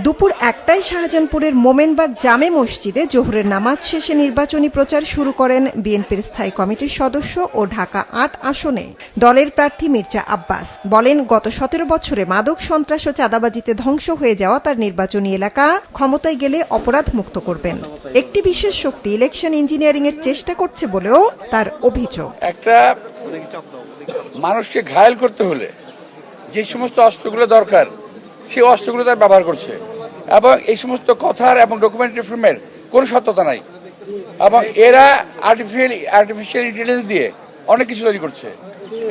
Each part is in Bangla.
দুপুর ১টায় শাহজাহানপুরের মোমেনবাগ জামে মসজিদে জোহরের নামাজ শেষে নির্বাচনী প্রচার শুরু করেন বিএনপির স্থায়ী কমিটির সদস্য ও ঢাকা ৮ আসনে দলের প্রার্থী মির্জা আব্বাস। বলেন, গত ১৭ বছরে মাদক সন্ত্রাস ও চাঁদাবাজিতে ধ্বংস হয়ে যাওয়া তার নির্বাচনী এলাকা ক্ষমতায় গেলে অপরাধ মুক্ত করবেন। একটি বিশেষ শক্তি ইলেকশন ইঞ্জিনিয়ারিং এর চেষ্টা করছে বলেও তার অভিযোগ। একটা মানুষকে ঘায়েল করতে হলে যে সমস্ত অস্ত্রগুলো দরকার সেই অস্ত্রগুলো তারা ব্যবহার করছে এবং এই সমস্ত কথার এবং ডকুমেন্টারি ফিল্মের কোনো সত্যতা নাই এবং এরা আর্টিফিশিয়াল ইন্টেলিজেন্স দিয়ে অনেক কিছু তৈরি করছে।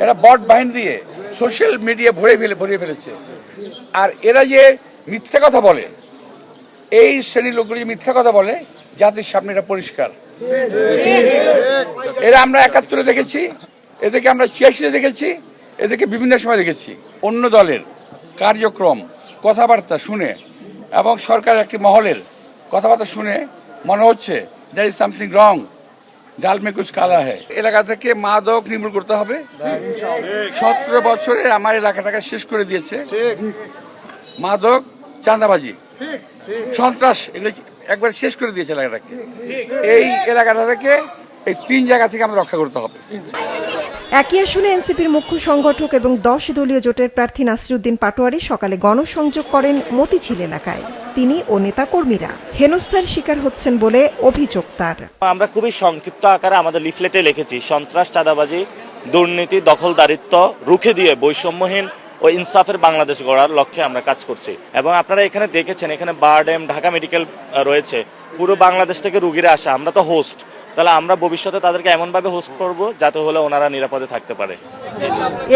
এরা বট বাহিনী দিয়ে সোশ্যাল মিডিয়া ভরিয়ে ফেলেছে। আর এরা যে মিথ্যা কথা বলে, এই শ্রেণীর লোকগুলো যে মিথ্যা কথা বলে, জাতির সামনে এটা পরিষ্কার। এরা আমরা ৭১-এ দেখেছি, এদেরকে আমরা ৮৬-এ দেখেছি, এদেরকে বিভিন্ন সময় দেখেছি। অন্য দলের কার্যক্রম কথাবার্তা শুনে এবং সরকারের একটি মহলের কথাবার্তা শুনে মনে হচ্ছে দ্যার ইজ সামথিং রং, ডাল মে কুছ কালা হ্যায়। এলাকা থেকে মাদক নির্মূল করতে হবে। ১৭ বছরে আমার এলাকাটাকে শেষ করে দিয়েছে মাদক, চাঁদাবাজি, সন্ত্রাস, এগুলো একবার শেষ করে দিয়েছে এলাকাটাকে। এই এলাকাটা থেকে এই ৩ জায়গা থেকে আমরা রক্ষা করতে হবে। একই আসনে এনসিপির মুখ্য সংগঠক এবং ১০ দলীয় জোটের প্রার্থী নাসিরউদ্দিন পাটোয়ারি সকালে গণসংযোগ করেন মতিঝিল এলাকায়। তিনি ও নেতাকর্মীরা হেনস্থার শিকার হচ্ছেন বলে অভিযোগ তার। আমরা খুবই সংক্ষিপ্ত আকারে আমাদের লিফলেটে লিখেছি, সন্ত্রাস, চাঁদাবাজি, দুর্নীতি, দখলদারিত্ব রুখে দিয়ে বৈষম্যহীন ও ইনসাফের বাংলাদেশ গড়ার লক্ষ্যে আমরা কাজ করছি। এবং আপনারা এখানে দেখেছেন, এখানে বারডেম, ঢাকা মেডিকেল রয়েছে, পুরো বাংলাদেশ থেকে রুগীরা আসা। আমরা তো হোস্ট, তাহলে আমরা ভবিষ্যতে তাদেরকে এমনভাবে হোস্ট করব যাতে হলে ওনারা নিরাপদে থাকতে পারে।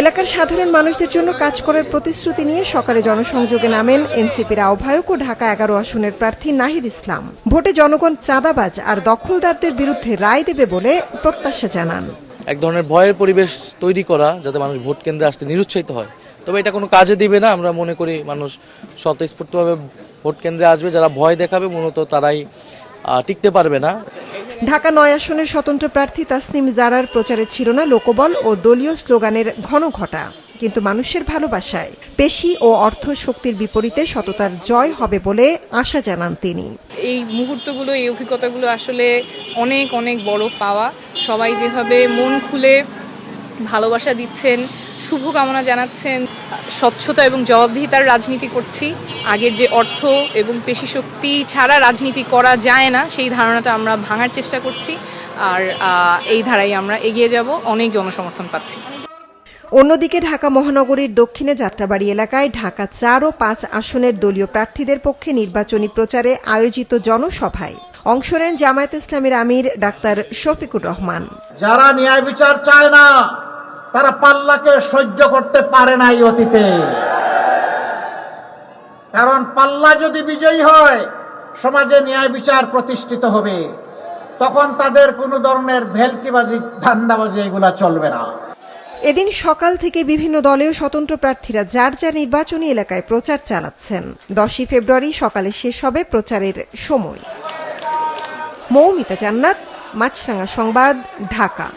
এলাকার সাধারণ মানুষদের জন্য কাজ করার প্রতিশ্রুতি নিয়ে সকালে জনসংযোগে নামেন এনসিপির আহ্বায়ক ও ঢাকা ১১ আসনের প্রার্থী নাহিদ ইসলাম। ভোটে জনগণ চাঁদাবাজ আর দখলদারদের বিরুদ্ধে রায় দেবে বলে প্রত্যাশা জানান। এক ধরনের ভয়ের পরিবেশ তৈরি করা, যাতে মানুষ ভোট কেন্দ্রে আসতে নিরুৎসাহিত হয়, তবে এটা কোনো কাজে দিবে না। আমরা মনে করি মানুষ স্বতঃস্ফূর্তভাবে ভোট কেন্দ্রে আসবে। যারা ভয় দেখাবে মূলত তারাই টিকতে পারবে না। ঢাকা ৯ আসনের স্বতন্ত্র প্রার্থী তাসনিম জারার প্রচারে ছিল না লোকবল ও দলীয় স্লোগানের ঘন ঘটা, কিন্তু মানুষের ভালোবাসায়, পেশি ও অর্থ শক্তির বিপরীতে সততার জয় হবে বলে আশা জানান তিনি। এই মুহূর্তগুলো, এই অভিজ্ঞতাগুলো আসলে অনেক অনেক বড় পাওয়া। সবাই যেভাবে মন খুলে ভালোবাসা দিচ্ছেন, শুভকামনা জানাচ্ছেন, স্বচ্ছতা এবং জবাবদিহিতার রাজনীতি করছি। আগের যে অর্থ এবং পেশি শক্তি ছাড়া রাজনীতি করা যায় না, সেই ধারণাটা আমরা ভাঙার চেষ্টা করছি। আর এই ধারায় আমরা এগিয়ে যাব, অনেক জনসমর্থন পাচ্ছি। অন্যদিকে ঢাকা মহানগরীর দক্ষিণে যাত্রাবাড়ি এলাকায় ঢাকা ৪ ও ৫ আসনের দলীয় প্রার্থীদের পক্ষে নির্বাচনী প্রচারে আয়োজিত জনসভায় অংশ নেন জামায়াতে ইসলামীর আমির ডাক্তার শফিকুর রহমান। যারা ন্যায় বিচার চায় না, তারা পাল্লাকে সহ্য করতে পারে নাই অতীতে। কারণ পাল্লা যদি বিজয়ী হয়, সমাজে ন্যায় বিচার প্রতিষ্ঠিত হবে। তখন তাদের কোনো ধরনের ভেলকিবাজি, ধান্দাবাজি এগুলা চলবে না। এদিন সকাল থেকে বিভিন্ন দলীয় স্বতন্ত্র প্রার্থীরা যার যার নির্বাচনী এলাকায় প্রচার চালাচ্ছেন। ১০ই ফেব্রুয়ারি সকালে শেষ হবে প্রচারের সময়। মৌমিতা জান্নাত, মাছরাঙা সংবাদ, ঢাকা।